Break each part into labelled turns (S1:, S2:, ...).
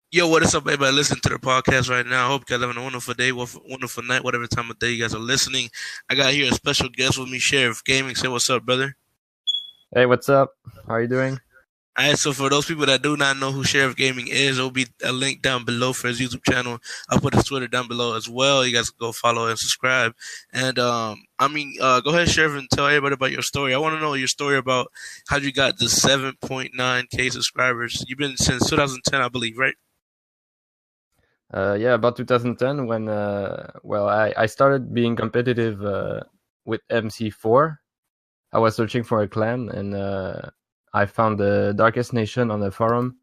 S1: Yo, what is up, everybody? Listen to the podcast right now. I hope you guys having a wonderful day, wonderful night, whatever time of day you guys are listening. I got here a special guest with me, Sherrif Gaming. Say what's up, brother.
S2: Hey, what's up? How are you doing?
S1: All right, so for those people that do not know who Sheriff Gaming is, there'll be a link down below for his YouTube channel. I'll put his Twitter down below as well. You guys can go follow and subscribe. And go ahead, Sheriff, and tell everybody about your story. I want to know your story about how you got the 7.9K subscribers. You've been since 2010, I believe, right?
S2: Yeah, about 2010 when I started being competitive with MC4. I was searching for a clan and I found the Darkest Nation on the forum.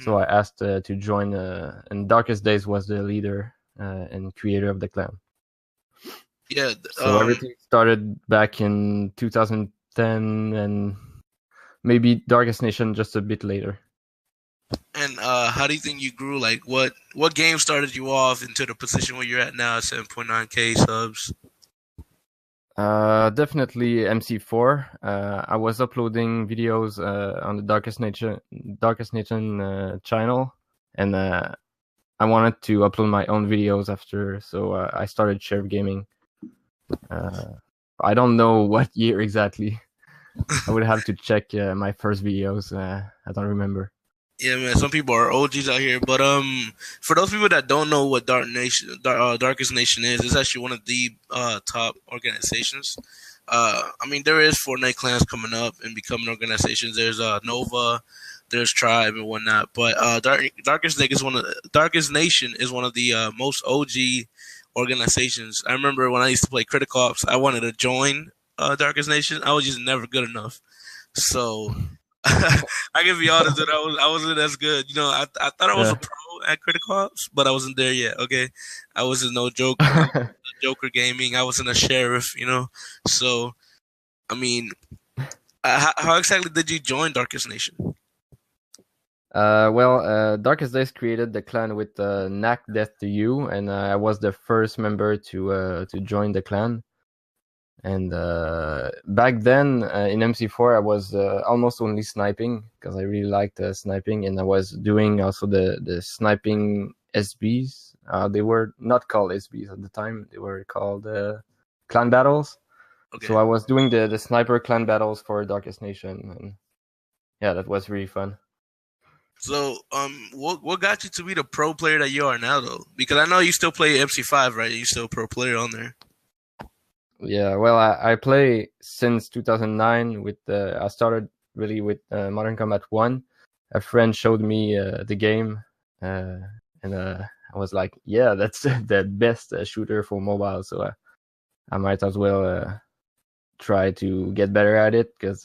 S2: So I asked to join, and Darkest Days was the leader and creator of the clan.
S1: Yeah.
S2: So everything started back in 2010 and maybe Darkest Nation just a bit later.
S1: And how do you think you grew? Like, what game started you off into the position where you're at now, 7.9K subs?
S2: Definitely MC4. I was uploading videos on the Darkest Nation channel, and I wanted to upload my own videos after, so I started Sherrif Gaming. I don't know what year exactly. I would have to check my first videos. I don't remember.
S1: Yeah, man. Some people are OGs out here, but for those people that don't know what Darkest Nation is, it's actually one of the top organizations. There is Fortnite clans coming up and becoming organizations. There's Nova, there's Tribe and whatnot. But Darkest Nation is one of the most OG organizations. I remember when I used to play Critical Ops, I wanted to join Darkest Nation. I was just never good enough. So I can be honest that I wasn't as good. You know, I thought I was a pro at Critical Ops, but I wasn't there yet. Okay, I wasn't no Joker, Joker gaming. I wasn't a sheriff. You know, so I mean, how exactly did you join Darkest Nation?
S2: Darkest Days created the clan with Knack Death to You, and I was the first member to join the clan. And back then in MC4, I was almost only sniping because I really liked sniping, and I was doing also the sniping SBs. They were not called SBs at the time; they were called clan battles. Okay. So I was doing the sniper clan battles for Darkest Nation, and yeah, that was really fun.
S1: So, what got you to be the pro player that you are now, though? Because I know you still play MC5, right? You still a pro player on there.
S2: Yeah, well, I play since 2009 with I started really with Modern Combat 1. A friend showed me the game, and I was like, yeah, that's the best shooter for mobile, so I might as well try to get better at it because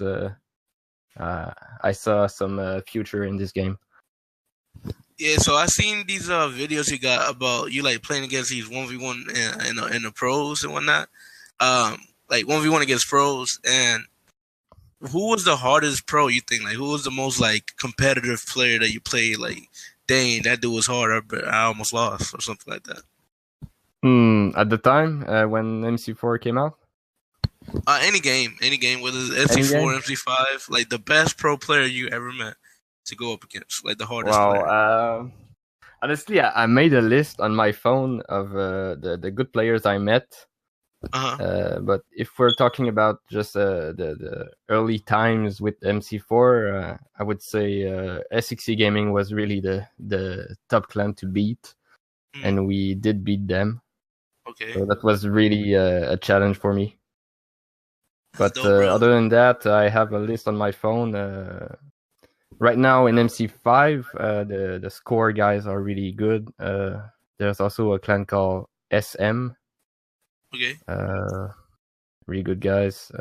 S2: I saw some future in this game.
S1: Yeah, so I seen these videos you got about you like playing against these 1v1 in the pros and whatnot. Like 1v1 against pros, and who was the hardest pro you think? Like, who was the most like competitive player that you played? Like, dang, that dude was hard, but I almost lost or something like that.
S2: At the time when MC4 came out.
S1: Any game, whether it's MC4, MC5, like the best pro player you ever met to go up against, like the hardest player.
S2: Honestly, I made a list on my phone of the good players I met. But if we're talking about just the early times with MC4, I would say SXC Gaming was really the top clan to beat, and we did beat them.
S1: Okay.
S2: So that was really a challenge for me. But other than that, I have a list on my phone. Right now in MC5, the score guys are really good. There's also a clan called SM.
S1: Okay.
S2: Really good guys.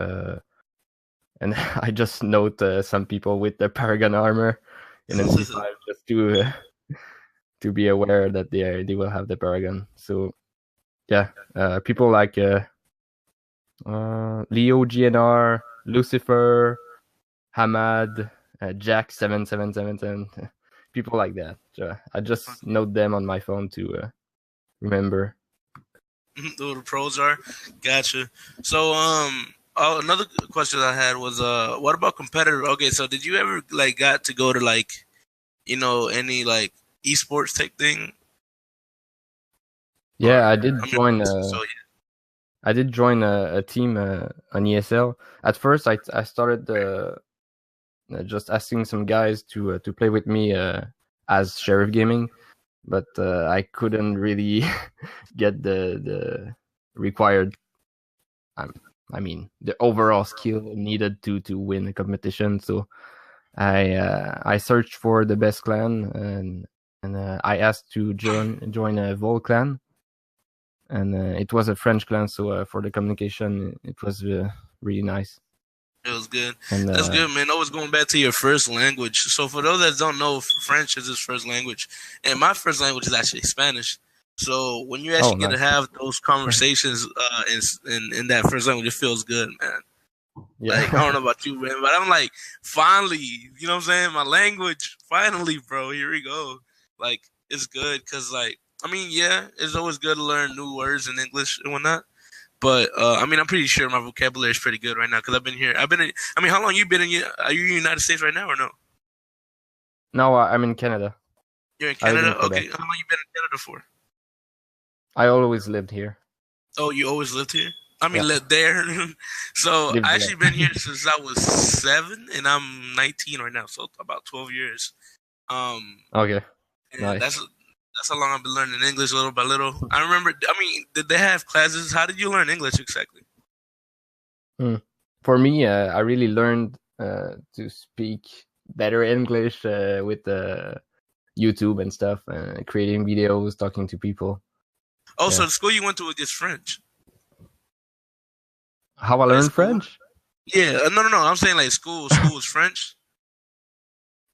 S2: And I just note some people with the Paragon armor in MC5 just to be aware that they will have the Paragon. So yeah, people like Leo GNR, Lucifer, Hamad, Jack 7777, people like that. I just note them on my phone to remember.
S1: Who the pros are. Gotcha. So another question I had was what about competitor? Okay, so did you ever like got to go to like any like esports type thing?
S2: Yeah,
S1: Or
S2: I did
S1: I mean,
S2: join.
S1: so
S2: I did join a team on ESL. At first, I started just asking some guys to play with me as Sheriff Gaming, but I couldn't really get the required. I mean, the overall skill needed to win the competition. So I searched for the best clan and I asked to join a Vol clan, and it was a French clan. So for the communication, it was really nice.
S1: it was good.
S2: And
S1: That's good, man. Always going back to your first language. So for those that don't know, French is his first language, and my first language is actually Spanish. So when you
S2: oh,
S1: actually get to
S2: nice.
S1: have those conversations in that first language, it feels good, man. Like, I don't
S2: Yeah.
S1: know about you, man, but I'm like, finally, you know what I'm saying? My language, finally, bro. Here we go. Like, it's good because, like, I mean, yeah, it's always good to learn new words in English and whatnot. But I mean, I'm pretty sure my vocabulary is pretty good right now because I've been here. I mean, how long you been in? Are you in the United States right now or no?
S2: No, I'm in Canada.
S1: You're in
S2: I live
S1: Canada.
S2: in
S1: Okay,
S2: Quebec.
S1: how long you been in Canada for?
S2: I always lived here.
S1: Oh, you always lived here. I
S2: Yeah,
S1: mean, lived there. So
S2: lived
S1: I
S2: there.
S1: actually been here since I was 7, and I'm 19 right now. So about 12 years. Um,
S2: Okay,
S1: and
S2: nice.
S1: that's how long I've been learning English little by little. I remember. I mean, did they have classes? How did you learn English exactly?
S2: Hmm. For me, I really learned to speak better English with YouTube and stuff, creating videos, talking to people.
S1: Oh, so
S2: Yeah.
S1: the school you went to was just French,
S2: How I
S1: like
S2: learned
S1: school.
S2: French?
S1: Yeah, no. I'm saying like school. School was French.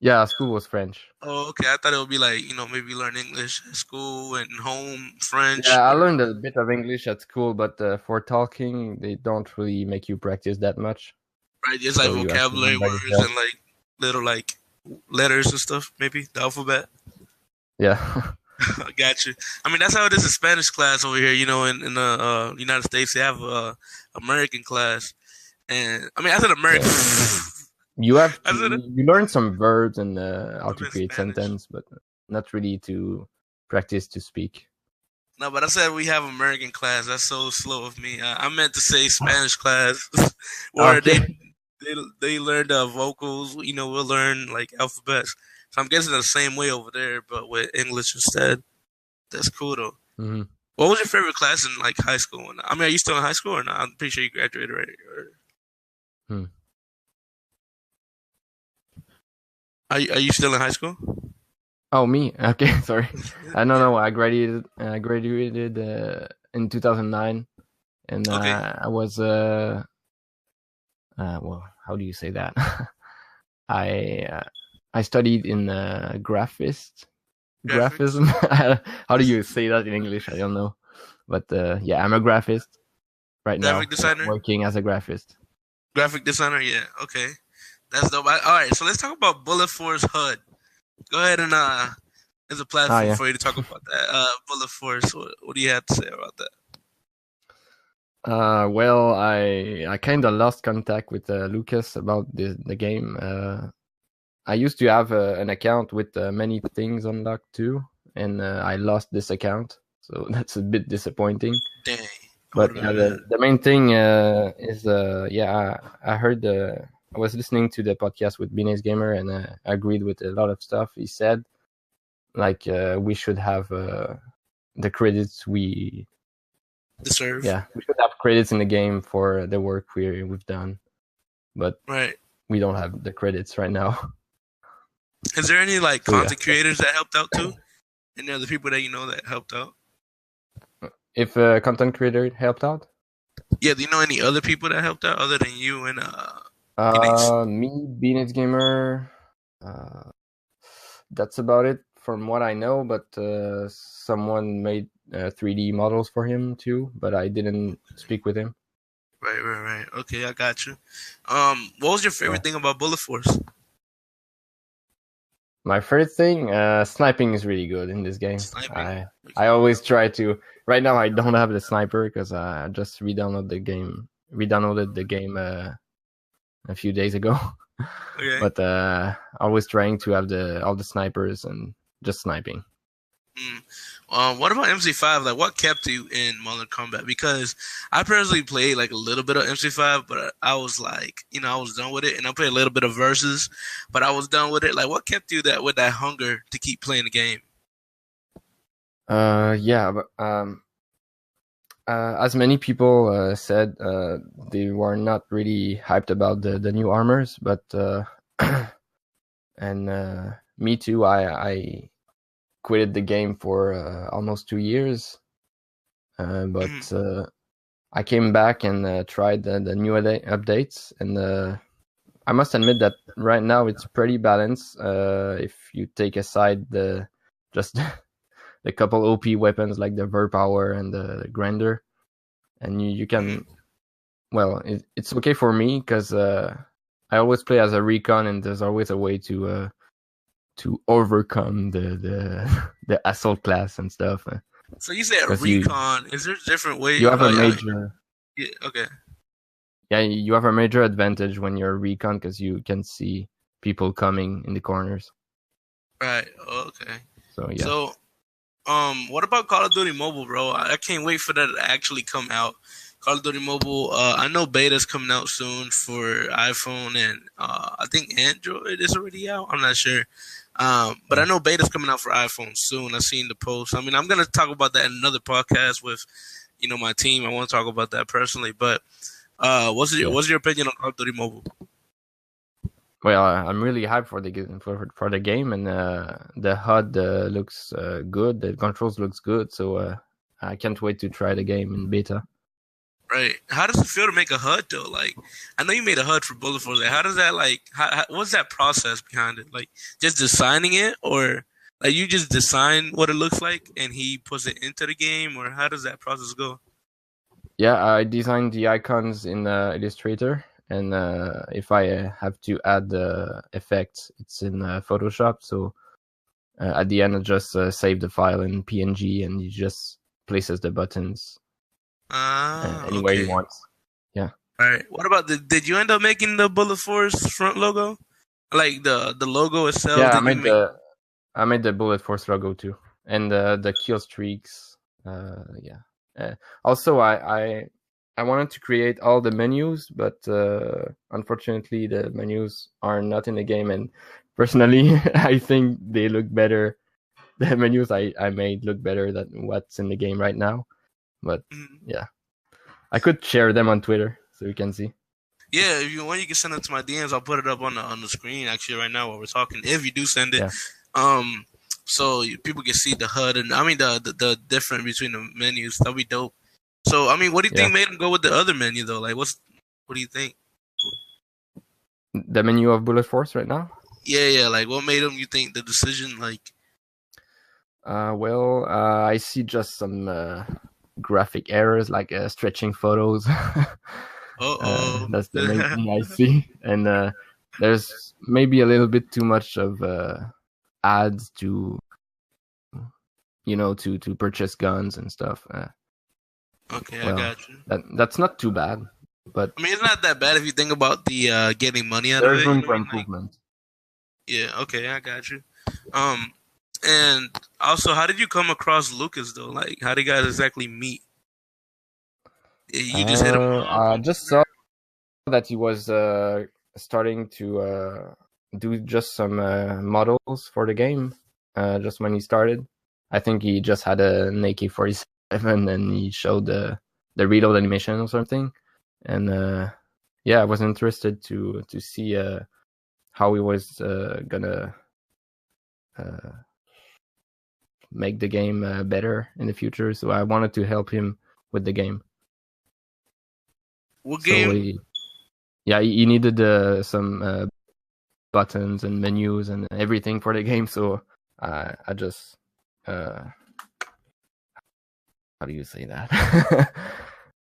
S2: Yeah, school was French.
S1: Oh, okay. I thought it would be like maybe learn English at school and home French
S2: Yeah, I
S1: or
S2: learned a bit of English at school, but for talking, they don't really make you practice that much.
S1: right. Just like
S2: So you have to
S1: vocabulary
S2: learn by
S1: words
S2: yourself.
S1: and like little like letters and stuff. Maybe the alphabet.
S2: Yeah.
S1: I got you. I mean, that's how it is in Spanish class over here. In the United States, they have American class, and I mean, I said American.
S2: Yeah. You have
S1: I
S2: to
S1: said it
S2: you learn some verbs and how to
S1: in
S2: create
S1: Spanish.
S2: sentence, but not really to practice to speak.
S1: No, but I said we have American class. That's so slow of me. I meant to say Spanish class, where they
S2: Okay.
S1: they they learn vocals. We'll learn like alphabets. So I'm guessing the same way over there, but with English instead. That's cool though.
S2: Hmm.
S1: What was your favorite class in like high school? I mean, are you still in high school or not? I'm pretty sure you graduated, right?
S2: Hmm.
S1: Are you still in high school?
S2: Oh, me? Okay, sorry. I don't know. I graduated in 2009, and
S1: Okay,
S2: I was well, how do you say that? I I studied in
S1: graphics,
S2: graphism. How do you say that in English? I don't know, but yeah, I'm a graphist right
S1: graphic
S2: now, and I'm
S1: designer,
S2: working as a graphist.
S1: graphic designer. Yeah, okay, that's dope. All right, so let's talk about Bullet Force HUD. Go ahead and there's a
S2: Ah,
S1: platform
S2: yeah.
S1: for you to talk about that. Bullet Force. What do you have to say about that?
S2: Well, I kind of lost contact with Lucas about the game. I used to have an account with many things unlocked too, and I lost this account, so that's a bit disappointing.
S1: Dang, I would
S2: But
S1: have
S2: yeah,
S1: been mad.
S2: the main thing is yeah, I heard I was listening to the podcast with Binez Gamer, and I agreed with a lot of stuff he said. Like we should have the credits
S1: Deserve.
S2: we should have credits in the game for the work we've done, but
S1: Right.
S2: we don't have the credits right now.
S1: Is there any like
S2: So yeah,
S1: content creators that helped out too? Any other people that you know that helped out?
S2: if a content creator helped out,
S1: Yeah, do you know any other people that helped out other than you and Phoenix?
S2: me Binez Gamer, uh, that's about it from what I know. But someone made 3D models for him too, but I didn't speak with him.
S1: Right. Okay, I got you. What was your
S2: Yeah.
S1: favorite thing about Bullet Force?
S2: My favorite thing, sniping is really good in this game.
S1: Sniping.
S2: I always try to. Right now, I don't have the sniper because I just redoubled the game. Redoubled the game a few days ago.
S1: Okay.
S2: But always trying to have the all the snipers and just sniping.
S1: Mm. What about MC5? Like, what kept you in Modern Combat? Because I personally played like a little bit of MC5, but I was like, I was done with it, and I played a little bit of Versus, but I was done with it. Like, what kept you that with that hunger to keep playing the game?
S2: Yeah, but as many people said, they were not really hyped about the new armors, but and me too. I quitted the game for almost 2 years,
S1: Mhm.
S2: but I came back and tried the new updates, and I must admit that right now it's pretty balanced. If you take aside the just the couple OP weapons like the Verpower and the Grinder, and you
S1: Mhm.
S2: can, well, it's okay for me because I always play as a recon, and there's always a way to overcome the the assault class and stuff.
S1: So you said
S2: Because
S1: recon. Is there different
S2: you
S1: way?
S2: have a major,
S1: Yeah, okay.
S2: yeah, you have a major advantage when you're a recon because you can see people coming in the corners.
S1: Right. Okay.
S2: So yeah.
S1: So, what about Call of Duty Mobile, bro? I can't wait for that to actually come out. Call of Duty Mobile. I know beta's coming out soon for iPhone and I think Android is already out. I'm not sure. But I
S2: Yeah.
S1: know beta's coming out for iPhone soon. I seen the post. I mean, I'm gonna talk about that in another podcast with my team. I want to talk about that personally. But
S2: Yeah.
S1: what's your opinion on Call of Duty Mobile?
S2: Well, I'm really hyped for for the game, and the HUD looks good. The controls looks good, so I can't wait to try the game in beta.
S1: Right. How does it feel to make a HUD though? Like, I know you made a HUD for Bullet Force. Like, how does that like? What's that process behind it? Like, just designing it, or like you just design what it looks like and he puts it into the game, or how does that process go?
S2: Yeah, I designed the icons in Illustrator, and if I have to add the effects, it's in Photoshop. So at the end, I just save the file in PNG, and you just places the buttons
S1: Ah,
S2: anywhere you
S1: okay.
S2: want. Yeah.
S1: All right. What about did you end up making the Bullet Force front logo? Like the logo itself?
S2: Yeah,
S1: Did you make?
S2: I made the Bullet Force logo too, and the kill streaks. Yeah. Also, I wanted to create all the menus, but unfortunately, the menus are not in the game. And personally, I think they look better. The menus I made look better than what's in the game right now. But
S1: Mhm.
S2: yeah, I could share them on Twitter so you can see.
S1: Yeah, if you want, you can send it to my DMs. I'll put it up on the screen actually right now while we're talking. If you do send it,
S2: Yeah.
S1: um, so people can see the HUD and I mean the difference between the menus. That'd be dope. So I mean, what do you
S2: Yeah.
S1: think made them go with the other menu though? Like, what do you think?
S2: The menu of Bullet Force right now.
S1: Yeah. Like, what made them? You think the decision? Like,
S2: Well, I see just some graphic errors like stretching photos.
S1: oh,
S2: That's the main thing I see, and there's maybe a little bit too much of ads to to purchase guns and stuff.
S1: okay, I
S2: Well,
S1: got you.
S2: that's not too bad, but
S1: I mean, it's not that bad if you think about the getting money out of
S2: there's
S1: it. You
S2: room
S1: know what
S2: for
S1: I mean? Like,
S2: improvement.
S1: yeah, okay, I got you. Um, and also, how did you come across Lucas though? Like, how did you guys exactly meet? You just hit him up.
S2: I just saw that he was starting to do just some models for the game just when he started. I think he just had an AK-47 and he showed the reload animation or something. And yeah, I was interested to see how he was gonna uh, make the game better in the future. So I wanted to help him with the game.
S1: What
S2: So
S1: game?
S2: yeah, he needed some buttons and menus and everything for the game. So I just how do you say that?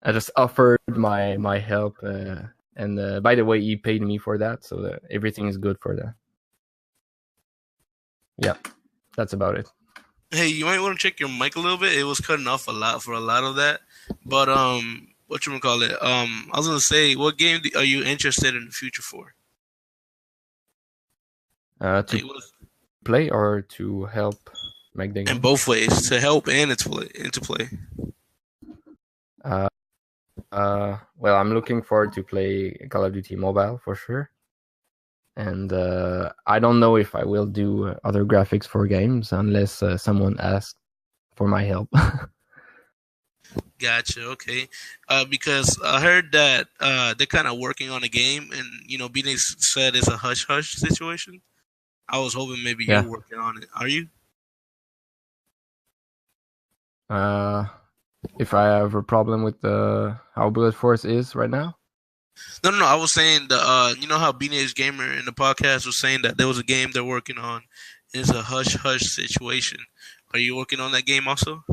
S2: I just offered my help, and by the way, he paid me for that, so that everything is good for that. Yeah, that's about it.
S1: Hey, you might want to check your mic a little bit. It was cutting off a lot for a lot of that. But what you gonna call it? I was gonna say, what game are you interested in the future for?
S2: To
S1: Like, what's
S2: play or to help make the
S1: in
S2: game?
S1: both ways to help and into play.
S2: Uh, well, I'm looking forward to play Call of Duty Mobile for sure. And I don't know if I will do other graphics for games unless someone asks for my help.
S1: Gotcha. Okay. Because I heard that they're kind of working on a game, and being said it's a hush hush situation. I was hoping maybe you're
S2: Yeah.
S1: working on it. Are you?
S2: If I have a problem with how Bullet Force is right now.
S1: No, no, no. I was saying you know how Beanie Gamer in the podcast was saying that there was a game they're working on. It's a hush hush situation. Are you working on that game also?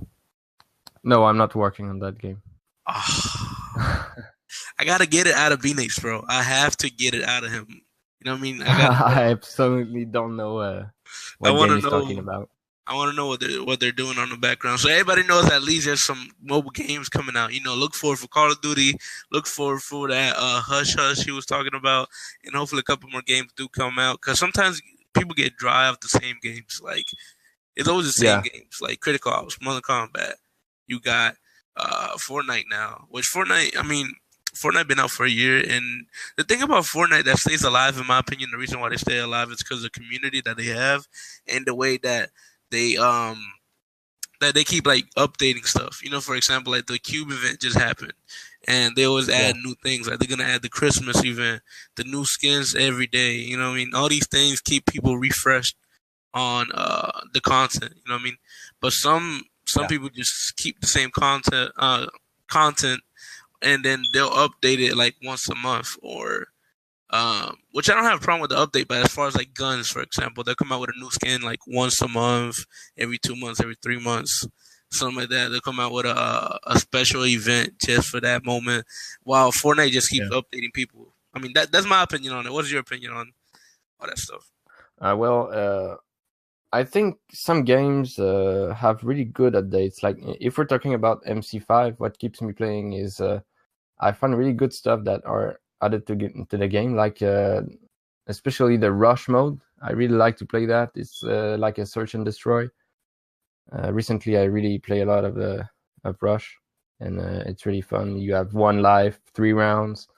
S2: No, I'm not working on that game.
S1: Ah, I gotta get it out of Beanie, bro. I have to get it out of him. You know what I mean? I gotta know.
S2: I absolutely don't know
S1: I
S2: what
S1: want
S2: game
S1: to
S2: he's talking
S1: know.
S2: about.
S1: I want to know what they're doing on the background, so everybody knows at least there's some mobile games coming out. Look forward for Call of Duty. Look forward for that Hush Hush he was talking about, and hopefully a couple more games do come out. Because sometimes people get dry of the same games. Like it's always the same
S2: Yeah,
S1: games, like Critical Ops, Modern Combat. You got Fortnite now, which Fortnite. I mean, Fortnite been out for a year, and the thing about Fortnite that stays alive, in my opinion, the reason why they stay alive is because of the community that they have and the way that they keep like updating stuff. For example, like the Cube event just happened, and they always
S2: yeah,
S1: add new things. Like they're gonna add the Christmas event, the new skins every day. You know what I mean? All these things keep people refreshed on the content. You know what I mean? But some
S2: yeah,
S1: people just keep the same content, and then they'll update it like once a month or which I don't have a problem with the update, but as far as like guns, for example, they'll come out with a new skin like once a month, every 2 months, every 3 months, something like that. They'll come out with a special event just for that moment, while Fortnite just keeps
S2: yeah.
S1: updating people. I mean, that's my opinion on it. What is your opinion on all that stuff?
S2: Well, I think some games have really good updates. Like if we're talking about MC5, what keeps me playing is I find really good stuff that are added to the game, like especially the rush mode. I really like to play that. It's like a search and destroy. Recently, I really play a lot of rush, and it's really fun. You have one life, 3 rounds.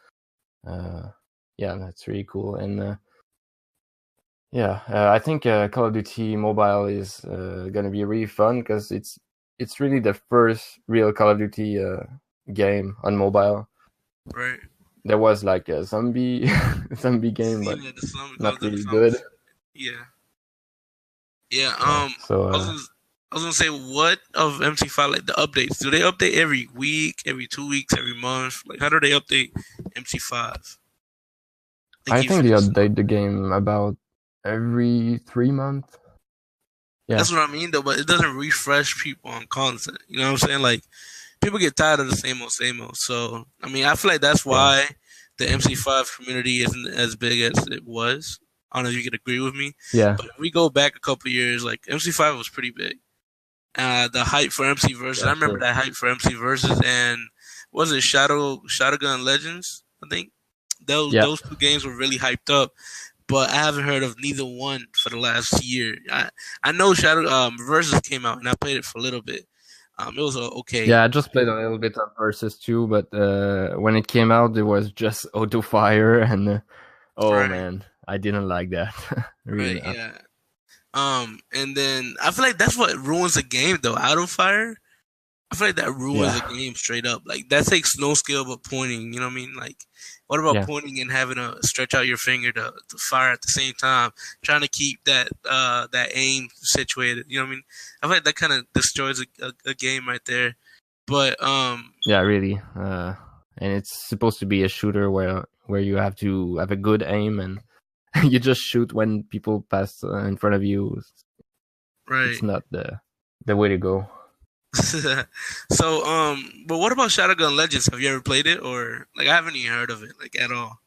S2: Uh, yeah, that's really cool. And yeah, I think Call of Duty Mobile is gonna be really fun because it's really the first real Call of Duty game on mobile.
S1: Right.
S2: There was like a zombie zombie game, but
S1: Yeah, the some Call
S2: not
S1: of Duty
S2: really good.
S1: zombies. Yeah. Yeah.
S2: Yeah, so
S1: I was gonna say, what of MC5 like the updates? Do they update every week, every 2 weeks, every month? Like, how do they update MC5? They
S2: I
S1: keep
S2: think they
S1: fixing stuff.
S2: update the game about every 3 months. Yeah,
S1: That's what I mean, though. But it doesn't refresh people on content. You know what I'm saying? Like, people get tired of the same old, same old. So, I mean, I feel like that's
S2: yeah,
S1: why the MC5 community isn't as big as it was. I don't know if you could agree with me,
S2: yeah,
S1: but if we go back a couple years, like MC5 was pretty big. The hype for MC versus. I
S2: yeah,
S1: remember
S2: sure.
S1: that hype for MC versus, and was it Shadowgun Legends? I think those
S2: Yeah,
S1: those two games were really hyped up, but I haven't heard of neither one for the last year. I know Shadow versus came out, and I played it for a little bit. It was okay.
S2: yeah. I just played a little bit of Versus 2, but when it came out, it was just auto fire, and oh
S1: Right,
S2: man, I didn't like that. Really
S1: right,
S2: not.
S1: yeah. And then I feel like that's what ruins a game though. Auto fire. I feel like that ruins
S2: Yeah,
S1: a game straight up. Like that takes no skill but pointing. You know what I mean? Like, what about
S2: yeah.
S1: pointing and having to stretch out your finger to fire at the same time, trying to keep that aim situated. You know what I mean? I feel like that kind of destroys a game right there. But
S2: Yeah, really. And it's supposed to be a shooter where you have to have a good aim and you just shoot when people pass in front of you.
S1: right.
S2: It's not the way to go.
S1: So but what about Shadowgun Legends? Have you ever played it or like I haven't even heard of it like at all?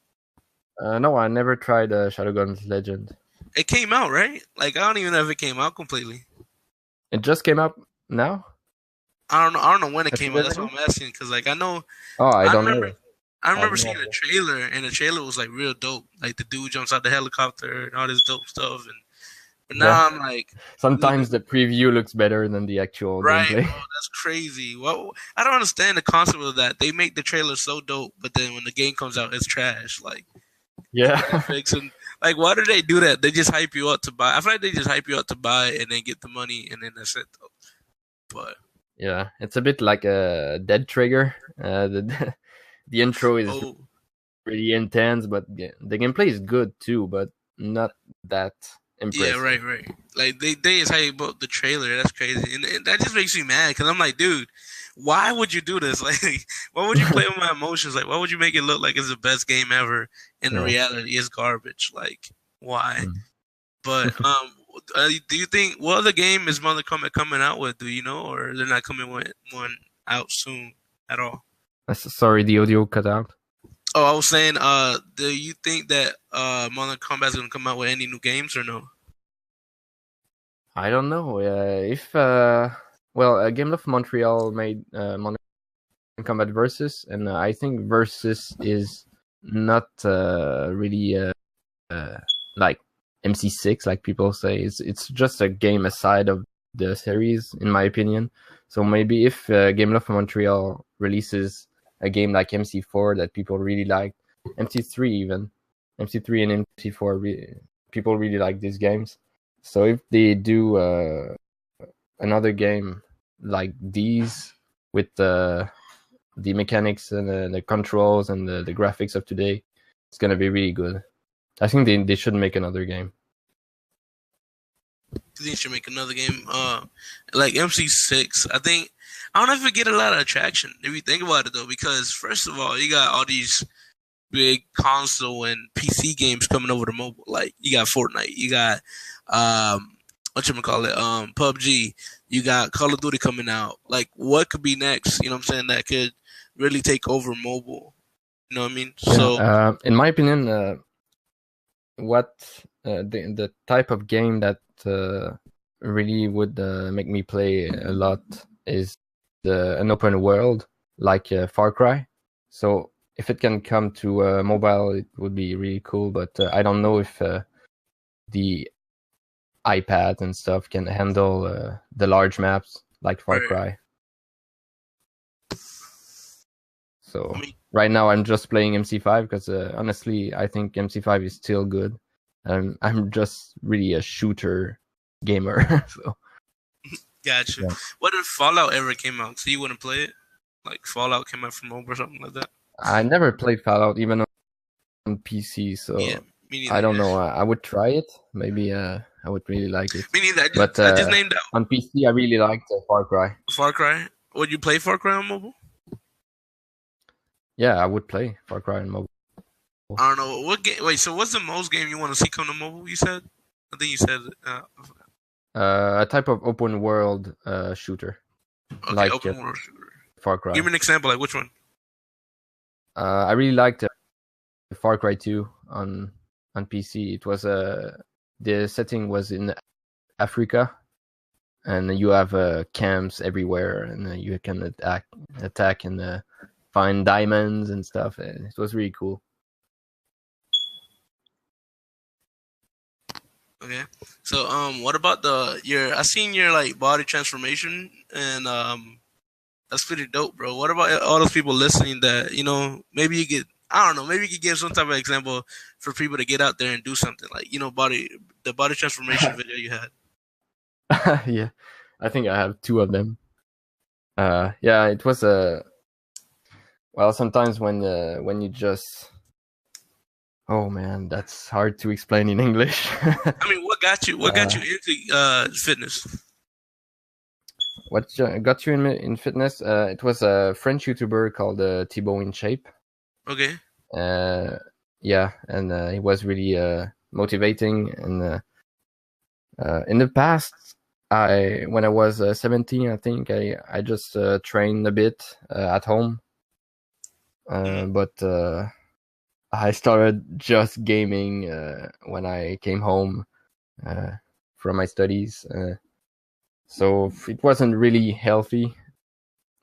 S2: No, I never tried Shadowgun's Legend.
S1: It came out right? Like I don't even know if it came out completely.
S2: It just came out now,
S1: I don't know. I don't know when it
S2: a few
S1: came out.
S2: days
S1: That's
S2: ago.
S1: what I'm asking. Cause like I know,
S2: Oh, I
S1: I
S2: don't
S1: remember.
S2: know.
S1: I
S2: I've
S1: remember seeing a
S2: never.
S1: trailer, and the trailer was like real dope. Like the dude jumps out the helicopter and all this dope stuff. And but
S2: Yeah.
S1: now I'm like,
S2: Sometimes the preview looks better than the actual
S1: right,
S2: gameplay.
S1: bro, that's crazy. Well, I don't understand the concept of that. They make the trailer so dope, but then when the game comes out, it's trash. Like the
S2: Yeah.
S1: graphics and like, why do they do that? They just hype you up to buy. I feel like they just hype you up to buy and then get the money, and then that's it. Though. But
S2: Yeah, it's a bit like a Dead Trigger. The intro is
S1: oh
S2: pretty intense, but the gameplay is good too, but not that
S1: yeah,
S2: impressive.
S1: right. Like they is hype about the trailer. That's crazy, and that just makes me mad because I'm like, dude, why would you do this? Like, why would you play with my emotions? Like, why would you make it look like it's the best game ever, and the
S2: Yeah.
S1: reality is garbage? Like, why?
S2: Mm.
S1: But do you think what other game is Mortal Kombat coming out with? Do you know, or they're not coming with one out soon at all?
S2: Sorry, the audio cut out.
S1: Oh, I was saying, do you think that Mortal Kombat is gonna come out with any new games or no?
S2: I don't know if Game of Montreal made Mortal Kombat Versus, and I think Versus is not really like MC6, like people say. It's just a game aside of the series, in my opinion. So maybe if Game of Montreal releases a game like MC4 that people really like, MC3 even, MC3 and MC4, people really like these games. So if they do another game like these with the mechanics and the controls and the graphics of today, it's gonna be really good. I think they should make another game.
S1: They should make another game, like MC6. I don't know if it get a lot of attraction if you think about it though, because first of all, you got all these big console and PC games coming over to mobile. Like you got Fortnite, you got what you call it, PUBG, you got Call of Duty coming out. Like what could be next? You know what I'm saying? That could really take over mobile. You know what I mean? So
S2: Yeah. In my opinion, what the type of game that really would make me play a lot is an open world like Far Cry. So if it can come to mobile, it would be really cool. But I don't know if the iPad and stuff can handle the large maps like Far Cry. So right now I'm just playing MC5 because honestly I think MC5 is still good. I'm just really a shooter gamer. So
S1: gotcha. Yeah. What if Fallout ever came out? So you wouldn't play it? Like Fallout came out from mobile or something like that?
S2: I never played Fallout even on PC, so yeah, I don't know. I would try it. Maybe I would really like it.
S1: Me neither.
S2: I just named out. On PC, I really liked Far Cry.
S1: Far Cry? Would you play Far Cry on mobile?
S2: Yeah, I would play Far Cry on mobile.
S1: I don't know what game. Wait, so what's the most game you want to see come to mobile? You said. I think you said.
S2: A type of open world shooter.
S1: Okay, like open world shooter.
S2: Far Cry.
S1: Give me an example. Like which one?
S2: I really liked Far Cry 2 on PC. It was the setting was in Africa, and you have camps everywhere, and you can attack and find diamonds and stuff. It was really cool.
S1: Okay, so what about I seen your like body transformation, and that's pretty dope, bro. What about all those people listening that maybe you get. I don't know. Maybe you could give some type of example for people to get out there and do something like the body transformation video you had.
S2: Yeah, I think I have 2 of them. Yeah, it was well, sometimes when you just oh man, that's hard to explain in English.
S1: I mean, what got you into fitness?
S2: What got you in fitness? It was a French YouTuber called Thibaut in Shape.
S1: Okay.
S2: Yeah, and it was really motivating. And in the past, when I was 17, I think I just trained a bit at home. But I started just gaming when I came home from my studies. So it wasn't really healthy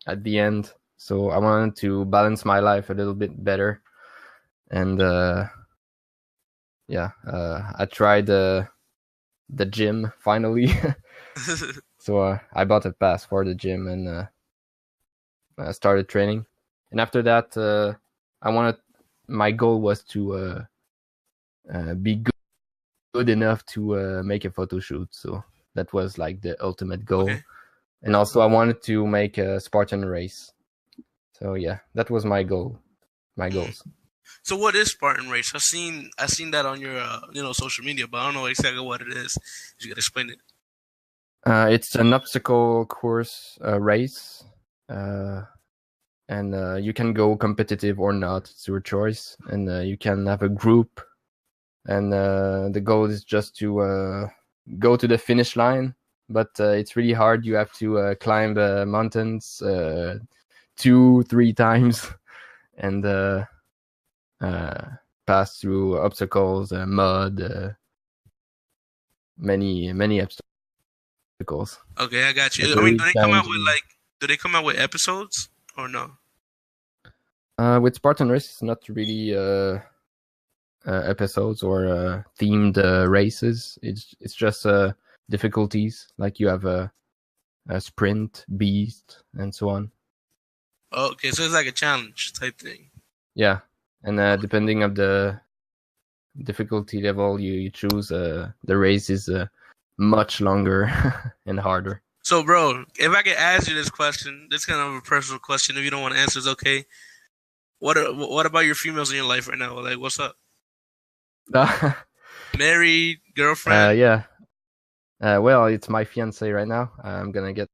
S2: at the end. So I wanted to balance my life a little bit better, and I tried the gym finally. So I bought a pass for the gym and I started training. And after that, my goal was to be good enough to make a photo shoot. So that was like the ultimate goal.
S1: Okay.
S2: And also I wanted to make a Spartan race. So yeah, that was my goals.
S1: So what is Spartan Race? I've seen that on your social media, but I don't know exactly what it is. You could explain it.
S2: It's an obstacle course race, and you can go competitive or not. It's your choice, and you can have a group. And the goal is just to go to the finish line, but it's really hard. You have to climb mountains 2-3 times, and pass through obstacles, mud, many obstacles.
S1: Okay, I got you.
S2: It's
S1: I mean,
S2: really
S1: do they come out with episodes or no?
S2: With Spartan Race, it's not really episodes or themed races. It's just difficulties. Like you have a sprint, beast, and so on.
S1: Okay, so it's like a challenge type thing.
S2: Yeah, and depending on the difficulty level you choose, the race is much longer and harder.
S1: So, bro, if I could ask you this question, this kind of a personal question. If you don't want to answer, it's okay. What about your females in your life right now? Like, what's up? Married, girlfriend?
S2: Yeah. Well, it's my fiance right now. I'm gonna get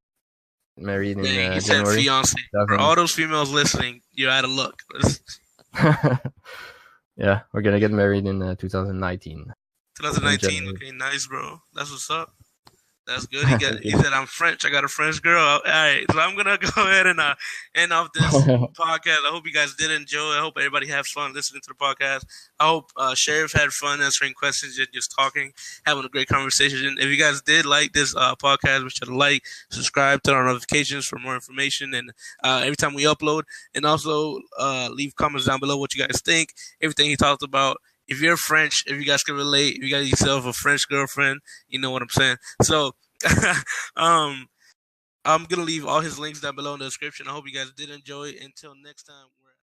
S2: married in
S1: Dang, you said
S2: January.
S1: fiance. For all those females listening, you're out of luck.
S2: Yeah, we're gonna get married in 2019.
S1: 2019. Okay, nice, bro. That's what's up. That's good. He said, I'm French. I got a French girl. All right. So I'm going to go ahead and end off this podcast. I hope you guys did enjoy. I hope everybody has fun listening to the podcast. I hope Sherrif had fun answering questions and just talking, having a great conversation. If you guys did like this podcast, be sure to like, subscribe, turn on notifications for more information and every time we upload. And also leave comments down below what you guys think, everything he talked about. If you're French, if you guys can relate, if you got yourself a French girlfriend, you know what I'm saying. So, I'm gonna leave all his links down below in the description. I hope you guys did enjoy. Until next time.